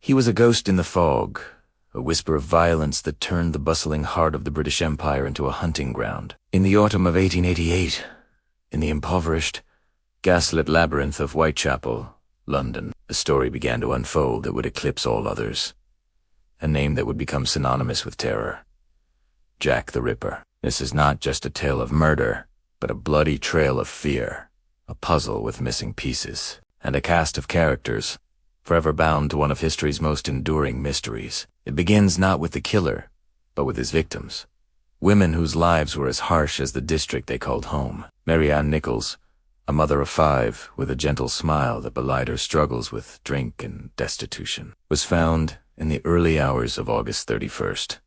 He was a ghost in the fog, a whisper of violence that turned the bustling heart of the British Empire into a hunting ground. In the autumn of 1888, in the impoverished, gaslit labyrinth of Whitechapel, London, a story began to unfold that would eclipse all others. A name that would become synonymous with terror. Jack the Ripper. This is not just a tale of murder, but a bloody trail of fear, a puzzle with missing pieces, and a cast of characters, forever bound to one of history's most enduring mysteries. It begins not with the killer, but with his victims. Women whose lives were as harsh as the district they called home. Mary Ann Nichols, a mother of 5 with a gentle smile that belied her struggles with drink and destitution, was found in the early hours of August 31st.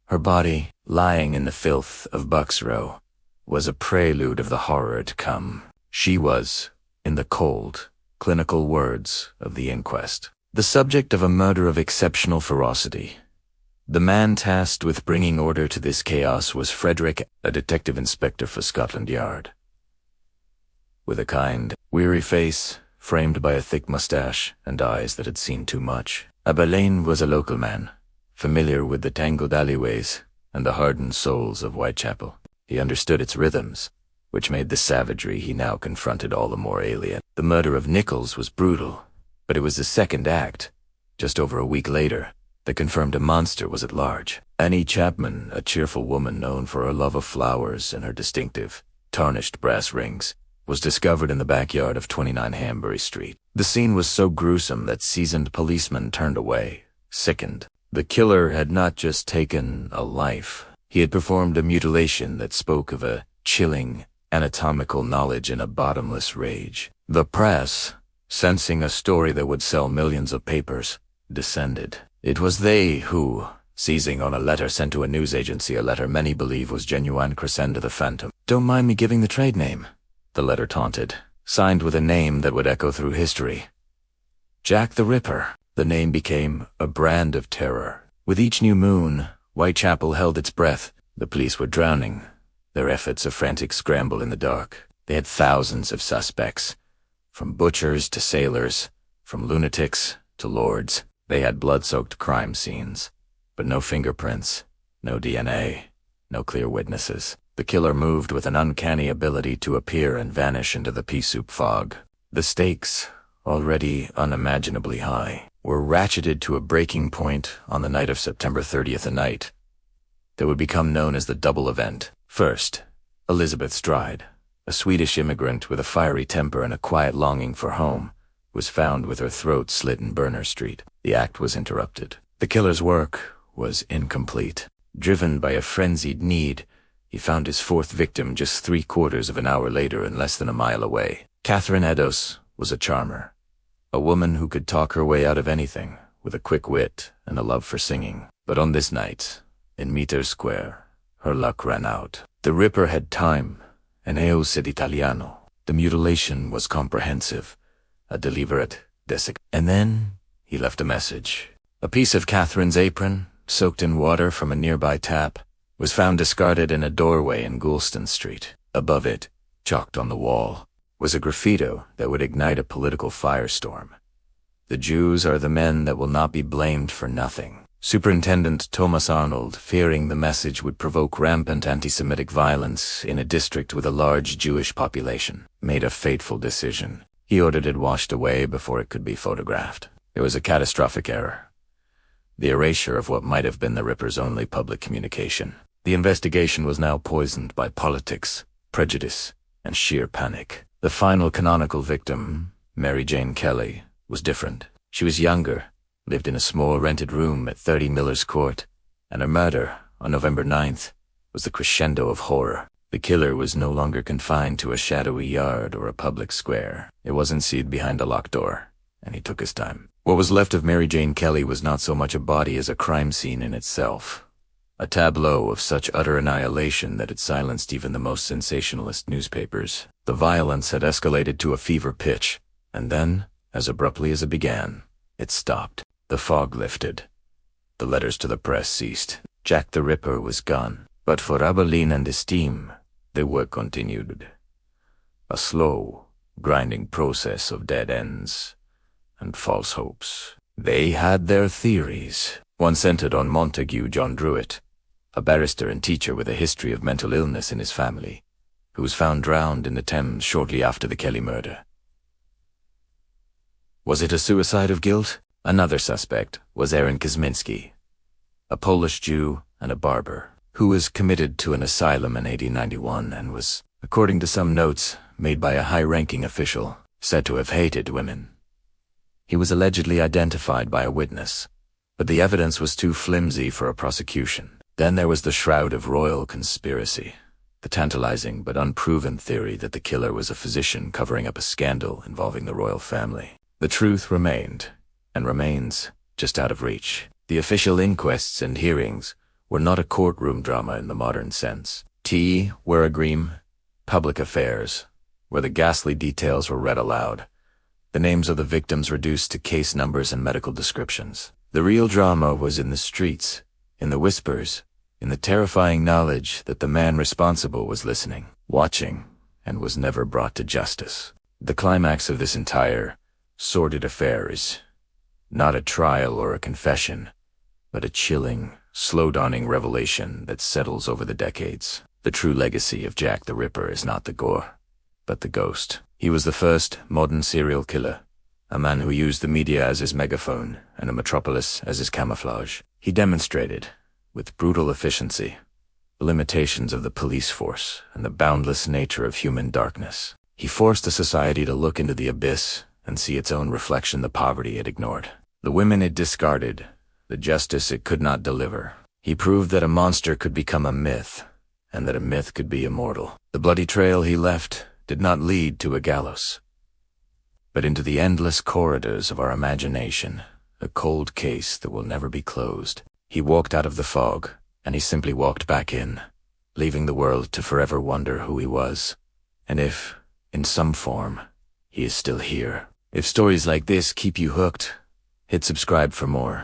Her body, lying in the filth of Bucks Row, was a prelude of the horror to come. She was, in the cold, clinical words of the inquest, the subject of a murder of exceptional ferocity. The man tasked with bringing order to this chaos was Frederick, a detective inspector for Scotland Yard. With a kind, weary face, framed by a thick mustache and eyes that had seen too much, Abberline was a local man, familiar with the tangled alleyways and the hardened souls of Whitechapel. He understood its rhythms, which made the savagery he now confronted all the more alien. The murder of Nichols was brutal, but it was the second act, just over a week later, that confirmed a monster was at large. Annie Chapman, a cheerful woman known for her love of flowers and her distinctive, tarnished brass rings, was discovered in the backyard of 29 Hanbury Street. The scene was so gruesome that seasoned policemen turned away, sickened. The killer had not just taken a life. He had performed a mutilation that spoke of a chilling, anatomical knowledge and a bottomless rage. The press, sensing a story that would sell millions of papers, descended. It was they who, seizing on a letter sent to a news agency, a letter many believe was genuine Crescenda the Phantom. "Don't mind me giving the trade name," the letter taunted, signed with a name that would echo through history. Jack the Ripper. The name became a brand of terror. With each new moon, Whitechapel held its breath. The police were drowning, their efforts a frantic scramble in the dark. They had thousands of suspects, from butchers to sailors, from lunatics to lords. They had blood-soaked crime scenes, but no fingerprints, no DNA, no clear witnesses. The killer moved with an uncanny ability to appear and vanish into the pea-soup fog. The stakes, already unimaginably high, were ratcheted to a breaking point on the night of September 30th, a night that would become known as the double event. First, Elizabeth Stride, a Swedish immigrant with a fiery temper and a quiet longing for home, was found with her throat slit in Berners Street. The act was interrupted. The killer's work was incomplete. Driven by a frenzied need, he found his 4th victim just 3/4 of an hour later and less than a mile away. Catherine Eddowes was a charmer, a woman who could talk her way out of anything, with a quick wit and a love for singing. But on this night, in Meter Square, her luck ran out. The Ripper had time, and eus ed Italiano. The mutilation was comprehensive, a deliberate desecration. And then he left a message. A piece of Catherine's apron, soaked in water from a nearby tap, was found discarded in a doorway in Goulston Street. Above it, chalked on the wall, was a graffito that would ignite a political firestorm. "The Jews are the men that will not be blamed for nothing." Superintendent Thomas Arnold, fearing the message would provoke rampant anti-Semitic violence in a district with a large Jewish population, made a fateful decision. He ordered it washed away before it could be photographed. It was a catastrophic error, the erasure of what might have been the Ripper's only public communication. The investigation was now poisoned by politics, prejudice, and sheer panic. The final canonical victim, Mary Jane Kelly, was different. She was younger, lived in a small rented room at 30 Miller's Court, and her murder, on November 9th, was the crescendo of horror. The killer was no longer confined to a shadowy yard or a public square. It wasn't sealed behind a locked door, and he took his time. What was left of Mary Jane Kelly was not so much a body as a crime scene in itself. A tableau of such utter annihilation that it silenced even the most sensationalist newspapers. The violence had escalated to a fever pitch, and then, as abruptly as it began, it stopped. The fog lifted. The letters to the press ceased. Jack the Ripper was gone. But for Abberline and his team, the work continued. A slow, grinding process of dead ends and false hopes. They had their theories. One centered on Montague John Druitt, a barrister and teacher with a history of mental illness in his family, who was found drowned in the Thames shortly after the Kelly murder. Was it a suicide of guilt? Another suspect was Aaron Kosminski, a Polish Jew and a barber, who was committed to an asylum in 1891 and was, according to some notes made by a high-ranking official, said to have hated women. He was allegedly identified by a witness, but the evidence was too flimsy for a prosecution. Then there was the shroud of royal conspiracy, the tantalizing but unproven theory that the killer was a physician covering up a scandal involving the royal family. The truth remained, and remains, just out of reach. The official inquests and hearings were not a courtroom drama in the modern sense. Tea were a green, public affairs, where the ghastly details were read aloud, the names of the victims reduced to case numbers and medical descriptions. The real drama was in the streets, in the whispers, in the terrifying knowledge that the man responsible was listening, watching, and was never brought to justice. The climax of this entire sordid affair is not a trial or a confession, but a chilling, slow-dawning revelation that settles over the decades. The true legacy of Jack the Ripper is not the gore, but the ghost. He was the first modern serial killer, a man who used the media as his megaphone and a metropolis as his camouflage. He demonstrated, with brutal efficiency, the limitations of the police force and the boundless nature of human darkness. He forced a society to look into the abyss and see its own reflection, the poverty it ignored, the women it discarded, the justice it could not deliver. He proved that a monster could become a myth, and that a myth could be immortal. The bloody trail he left did not lead to a gallows, but into the endless corridors of our imagination, a cold case that will never be closed. He walked out of the fog, and he simply walked back in, leaving the world to forever wonder who he was, and if, in some form, he is still here. If stories like this keep you hooked, hit subscribe for more.